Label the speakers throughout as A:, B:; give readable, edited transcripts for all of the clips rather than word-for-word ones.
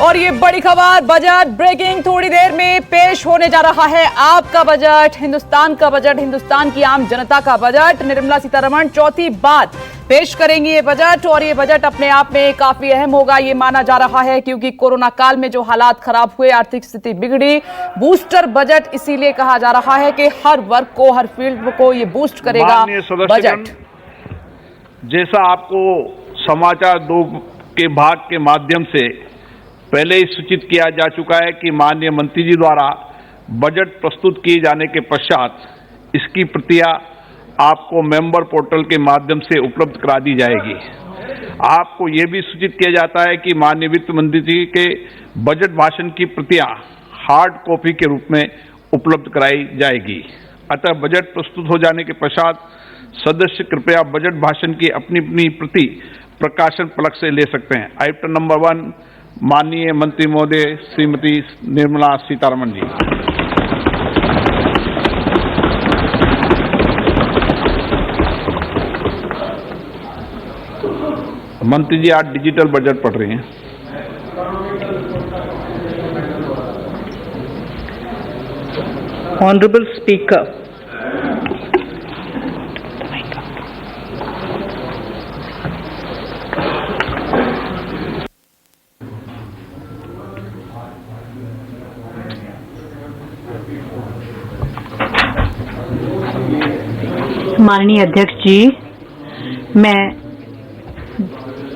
A: और ये बड़ी खबर, बजट ब्रेकिंग थोड़ी देर में पेश होने जा रहा है। आपका बजट, हिंदुस्तान का बजट, हिंदुस्तान की आम जनता का बजट। निर्मला सीतारमण चौथी बार पेश करेंगी ये बजट, और ये बजट अपने आप में काफी अहम होगा ये माना जा रहा है, क्योंकि कोरोना काल में जो हालात खराब हुए, आर्थिक स्थिति बिगड़ी। बूस्टर बजट इसीलिए कहा जा रहा है कि हर वर्ग को, हर फील्ड को ये बूस्ट करेगा बजट।
B: जैसा आपको समाचार 2 के भाग के माध्यम से पहले ही सूचित किया जा चुका है कि माननीय मंत्री जी द्वारा बजट प्रस्तुत किए जाने के पश्चात इसकी प्रतियां आपको मेंबर पोर्टल के माध्यम से उपलब्ध करा दी जाएगी। आपको यह भी सूचित किया जाता है कि माननीय वित्त मंत्री जी के बजट भाषण की प्रतियां हार्ड कॉपी के रूप में उपलब्ध कराई जाएगी। अतः बजट प्रस्तुत हो जाने के पश्चात सदस्य कृपया बजट भाषण की अपनी अपनी प्रति प्रकाशन फलक से ले सकते हैं। आइटम नंबर 1, माननीय मंत्री महोदय श्रीमती निर्मला सीतारमण जी। मंत्री जी आज डिजिटल बजट पढ़ रही हैं।
C: ऑनरेबल स्पीकर, माननीय अध्यक्ष जी,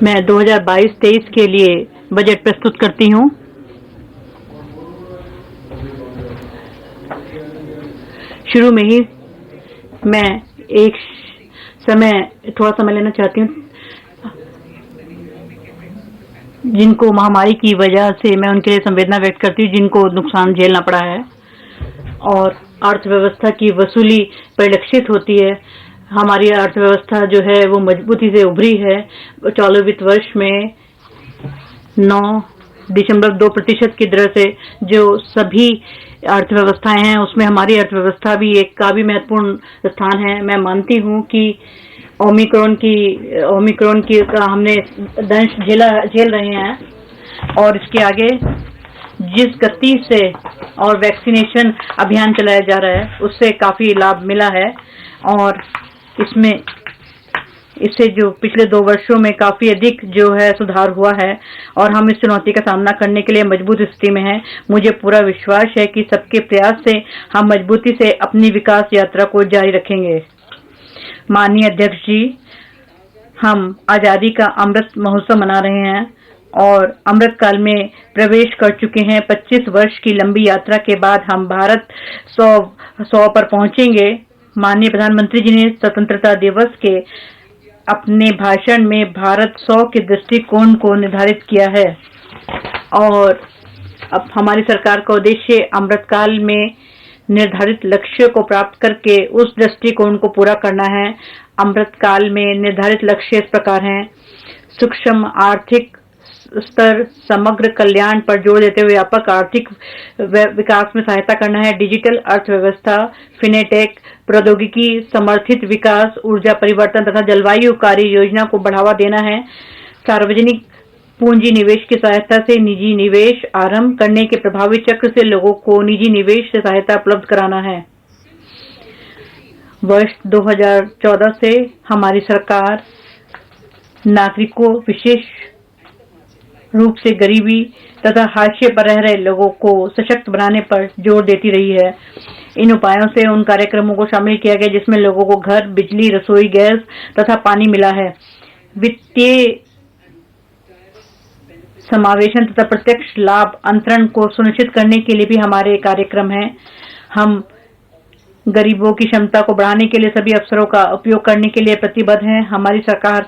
C: मैं 2022-23 के लिए बजट प्रस्तुत करती हूँ। शुरू में ही मैं थोड़ा समय लेना चाहती हूँ। जिनको महामारी की वजह से मैं उनके लिए संवेदना व्यक्त करती हूँ, जिनको नुकसान झेलना पड़ा है और अर्थव्यवस्था की वसूली परिलक्षित होती है। हमारी अर्थव्यवस्था जो है वो मजबूती से उभरी है। चालू वित्त वर्ष में 9.2% की दर से जो सभी अर्थव्यवस्थाएं हैं उसमें हमारी अर्थव्यवस्था भी का भी महत्वपूर्ण स्थान है। मैं मानती हूँ कि ओमिक्रॉन की हमने दंश झेल रहे हैं और इसके आगे जिस गति से और वैक्सीनेशन अभियान चलाया जा रहा है उससे काफी लाभ मिला है और इससे जो पिछले 2 वर्षों में काफी अधिक जो है सुधार हुआ है और हम इस चुनौती का सामना करने के लिए मजबूत स्थिति में हैं। मुझे पूरा विश्वास है कि सबके प्रयास से हम मजबूती से अपनी विकास यात्रा को जारी रखेंगे। माननीय अध्यक्ष जी, हम आजादी का अमृत महोत्सव मना रहे हैं और अमृत काल में प्रवेश कर चुके हैं। 25 वर्ष की लंबी यात्रा के बाद हम भारत 100 पर पहुंचेंगे। माननीय प्रधानमंत्री जी ने स्वतंत्रता दिवस के अपने भाषण में भारत 100 के दृष्टिकोण को निर्धारित किया है और अब हमारी सरकार का उद्देश्य अमृतकाल में निर्धारित लक्ष्य को प्राप्त करके उस दृष्टिकोण को पूरा करना है। अमृतकाल में निर्धारित लक्ष्य इस प्रकार हैं: सूक्ष्म आर्थिक स्तर, समग्र कल्याण पर जोर देते हुए व्यापक आर्थिक विकास में सहायता करना है, डिजिटल अर्थव्यवस्था, फिनेटेक, प्रौद्योगिकी समर्थित विकास, ऊर्जा परिवर्तन तथा जलवायु कार्य योजना को बढ़ावा देना है, सार्वजनिक पूंजी निवेश की सहायता से निजी निवेश आरंभ करने के प्रभावी चक्र से लोगों को निजी निवेश से सहायता उपलब्ध कराना है। वर्ष 2014 से हमारी सरकार नागरिकों, विशेष रूप से गरीबी तथा हाशिए पर रह रहे लोगों को सशक्त बनाने पर जोर देती रही है। इन उपायों से उन कार्यक्रमों को शामिल किया गया जिसमें लोगों को घर, बिजली, रसोई गैस तथा पानी मिला है। वित्तीय समावेशन तथा प्रत्यक्ष लाभ अंतरण को सुनिश्चित करने के लिए भी हमारे कार्यक्रम हैं। हम गरीबों की क्षमता को बढ़ाने के लिए सभी अवसरों का उपयोग करने के लिए प्रतिबद्ध हैं। हमारी सरकार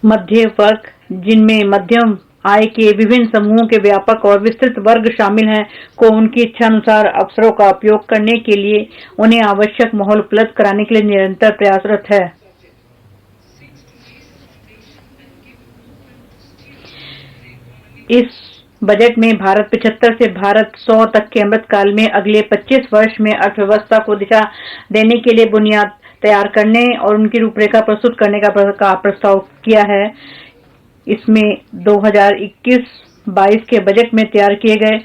C: मध्य वर्ग, जिनमें मध्यम आय के विभिन्न समूहों के व्यापक और विस्तृत वर्ग शामिल हैं, को उनकी इच्छा अनुसार अवसरों का उपयोग करने के लिए उन्हें आवश्यक माहौल उपलब्ध कराने के लिए निरंतर प्रयासरत है। इस बजट में भारत 75 से भारत 100 तक के अमृतकाल में अगले 25 वर्ष में अर्थव्यवस्था को दिशा देने के लिए बुनियाद तैयार करने और उनकी रूपरेखा प्रस्तुत करने का प्रस्ताव किया है। इसमें 2021-22 के बजट में तैयार किए गए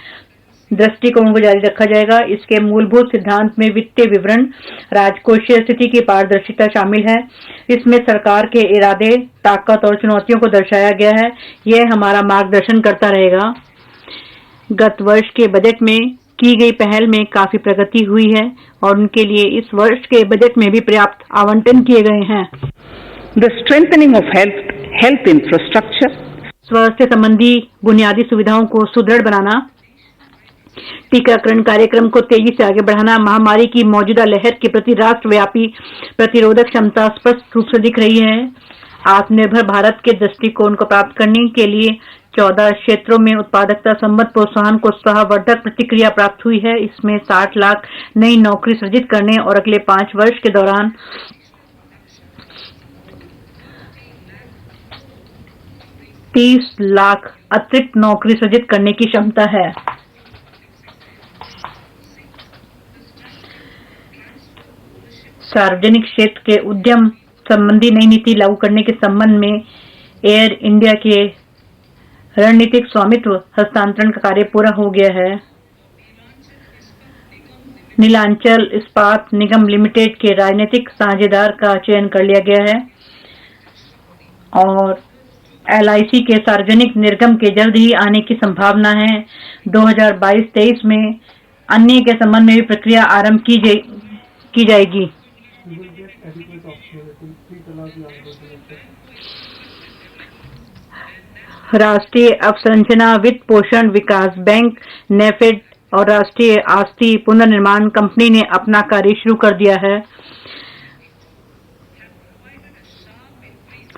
C: दृष्टिकोण को जारी रखा जाएगा। इसके मूलभूत सिद्धांत में वित्तीय विवरण, राजकोषीय स्थिति की पारदर्शिता शामिल है। इसमें सरकार के इरादे, ताकत और चुनौतियों को दर्शाया गया है। यह हमारा मार्गदर्शन करता रहेगा। गत वर्ष के बजट में की गई पहल में काफी प्रगति हुई है और उनके लिए इस वर्ष के बजट में भी पर्याप्त आवंटन किए गए हैं।
D: The strengthening of health infrastructure,
C: स्वास्थ्य संबंधी बुनियादी सुविधाओं को सुदृढ़ बनाना, टीकाकरण कार्यक्रम को तेजी से आगे बढ़ाना, महामारी की मौजूदा लहर के प्रति राष्ट्रव्यापी प्रतिरोधक क्षमता स्पष्ट रूप से दिख रही है। आत्मनिर्भर भारत के दृष्टिकोण को प्राप्त करने के लिए 14 क्षेत्रों में उत्पादकता संबंध प्रोत्साहन को उत्साहवर्धक प्रतिक्रिया प्राप्त हुई है। इसमें 60 लाख नई नौकरी सृजित करने और अगले 5 वर्ष के दौरान 30 लाख अतिरिक्त नौकरी सृजित करने की क्षमता है। सार्वजनिक क्षेत्र के उद्यम संबंधी नई नीति लागू करने के संबंध में एयर इंडिया के रणनीतिक स्वामित्व हस्तांतरण का कार्य पूरा हो गया है। नीलांचल इस्पात निगम लिमिटेड के राजनीतिक साझेदार का चयन कर लिया गया है और LIC के सार्वजनिक निर्गम के जल्द ही आने की संभावना है। 2022-23 में अन्य के संबंध में भी प्रक्रिया आरंभ की जाएगी। राष्ट्रीय अवसंरचना वित्त पोषण विकास बैंक नेफेड और राष्ट्रीय आस्ती पुनर्निर्माण कंपनी ने अपना कार्य शुरू कर दिया है।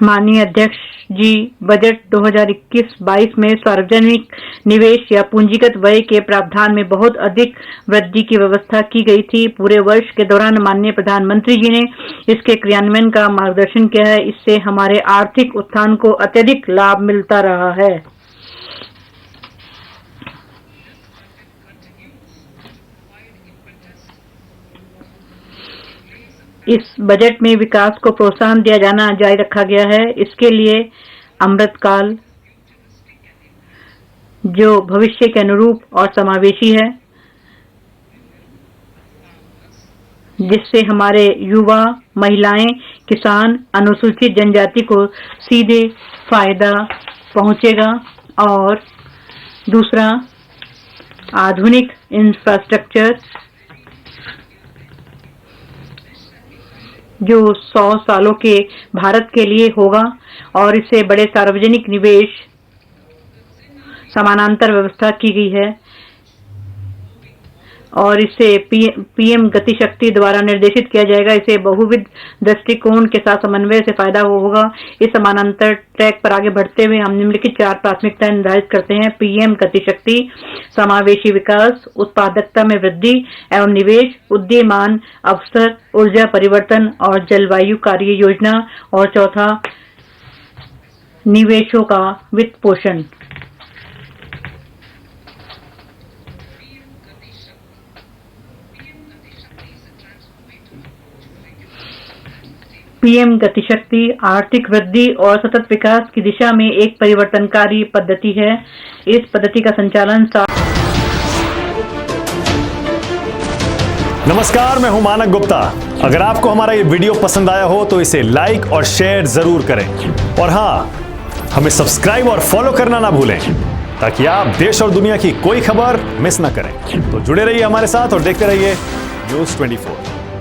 C: माननीय अध्यक्ष जी, बजट 2021-22 में सार्वजनिक निवेश या पूंजीगत व्यय के प्रावधान में बहुत अधिक वृद्धि की व्यवस्था की गई थी। पूरे वर्ष के दौरान माननीय प्रधानमंत्री जी ने इसके क्रियान्वयन का मार्गदर्शन किया है। इससे हमारे आर्थिक उत्थान को अत्यधिक लाभ मिलता रहा है। इस बजट में विकास को प्रोत्साहन दिया जाना जारी रखा गया है। इसके लिए अमृतकाल जो भविष्य के अनुरूप और समावेशी है, जिससे हमारे युवा, महिलाएं, किसान, अनुसूचित जनजाति को सीधे फायदा पहुंचेगा। और दूसरा, आधुनिक इंफ्रास्ट्रक्चर जो 100 सालों के भारत के लिए होगा और इससे बड़े सार्वजनिक निवेश समानांतर व्यवस्था की गई है और इससे पीएम गति शक्ति द्वारा निर्देशित किया जाएगा। इसे बहुविध दृष्टिकोण के साथ समन्वय से फायदा होगा। इस समानांतर ट्रैक पर आगे बढ़ते हुए हम निम्नलिखित 4 प्राथमिकताएं निर्धारित करते हैं: पीएम गति शक्ति, समावेशी विकास, उत्पादकता में वृद्धि एवं निवेश, उदीयमान अवसर, ऊर्जा परिवर्तन और जलवायु कार्य योजना, और चौथा, निवेशों का वित्त पोषण। पीएम गति शक्ति आर्थिक वृद्धि और सतत विकास की दिशा में एक परिवर्तनकारी पद्धति है। इस पद्धति का संचालन
E: नमस्कार, मैं हूं मानक गुप्ता। अगर आपको हमारा ये वीडियो पसंद आया हो तो इसे लाइक और शेयर जरूर करें और हाँ, हमें सब्सक्राइब और फॉलो करना ना भूलें ताकि आप देश और दुनिया की कोई खबर मिस ना करें। तो जुड़े रहिए हमारे साथ और देखते रहिए न्यूज़ 24।